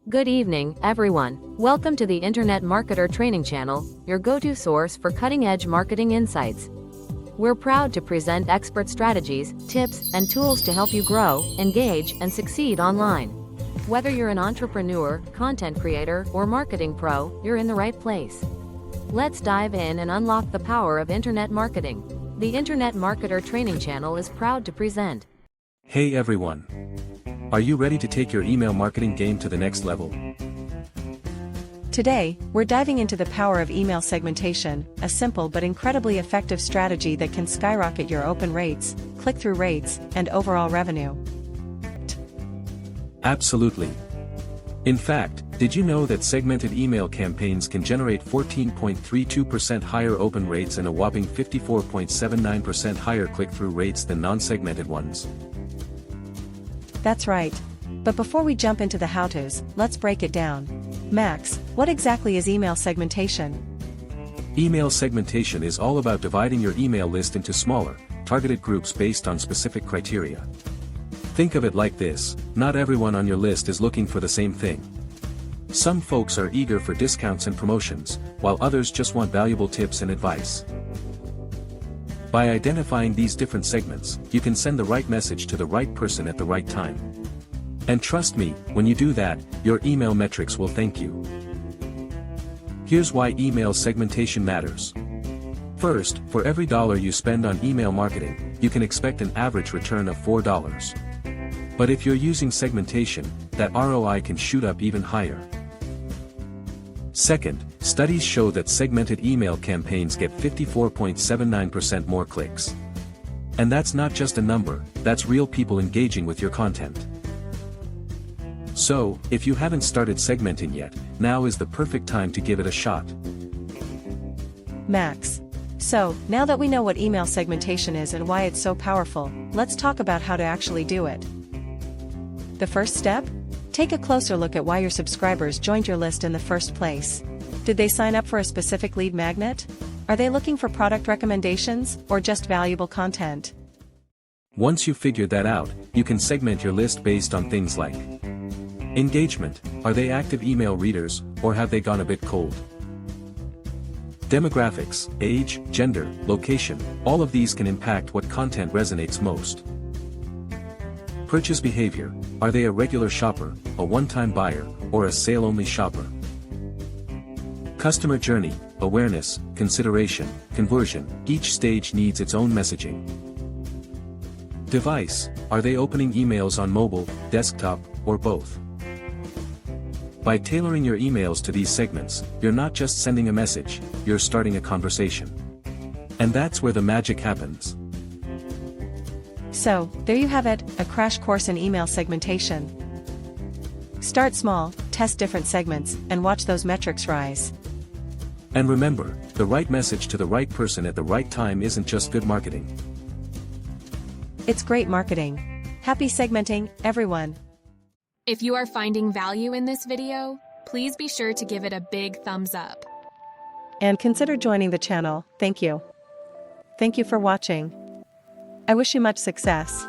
Good evening, everyone. Welcome to the Internet Marketer Training Channel, your go-to source for cutting-edge marketing insights. We're proud to present expert strategies, tips, and tools to help you grow, engage, and succeed online. Whether you're an entrepreneur, content creator, or marketing pro, you're in the right place. Let's dive in and unlock the power of internet marketing. The Internet Marketer Training Channel is proud to present. Hey everyone! Are you ready to take your email marketing game to the next level? Today, we're diving into the power of email segmentation, a simple but incredibly effective strategy that can skyrocket your open rates, click-through rates, and overall revenue. Absolutely. In fact, did you know that segmented email campaigns can generate 14.32% higher open rates and a whopping 54.79% higher click-through rates than non-segmented ones? That's right. But before we jump into the how-tos, let's break it down. Max, what exactly is email segmentation? Email segmentation is all about dividing your email list into smaller, targeted groups based on specific criteria. Think of it like this: not everyone on your list is looking for the same thing. Some folks are eager for discounts and promotions, while others just want valuable tips and advice. By identifying these different segments, you can send the right message to the right person at the right time. And trust me, when you do that, your email metrics will thank you. Here's why email segmentation matters. First, for every dollar you spend on email marketing, you can expect an average return of $4. But if you're using segmentation, that ROI can shoot up even higher. Second, studies show that segmented email campaigns get 54.79% more clicks. And that's not just a number, that's real people engaging with your content. So, if you haven't started segmenting yet, now is the perfect time to give it a shot. Max. So, now that we know what email segmentation is and why it's so powerful, let's talk about how to actually do it. The first step? Take a closer look at why your subscribers joined your list in the first place. Did they sign up for a specific lead magnet? Are they looking for product recommendations, or just valuable content? Once you've figured that out, you can segment your list based on things like engagement. Are they active email readers, or have they gone a bit cold? Demographics, age, gender, location, all of these can impact what content resonates most. Purchase behavior. Are they a regular shopper, a one-time buyer, or a sale-only shopper? Customer journey, awareness, consideration, conversion, each stage needs its own messaging. Device. Are they opening emails on mobile, desktop, or both? By tailoring your emails to these segments, you're not just sending a message, you're starting a conversation. And that's where the magic happens. So, there you have it, a crash course in email segmentation. Start small, test different segments, and watch those metrics rise. And remember, the right message to the right person at the right time isn't just good marketing. It's great marketing. Happy segmenting, everyone! If you are finding value in this video, please be sure to give it a big thumbs up. And consider joining the channel. Thank you. Thank you for watching. I wish you much success.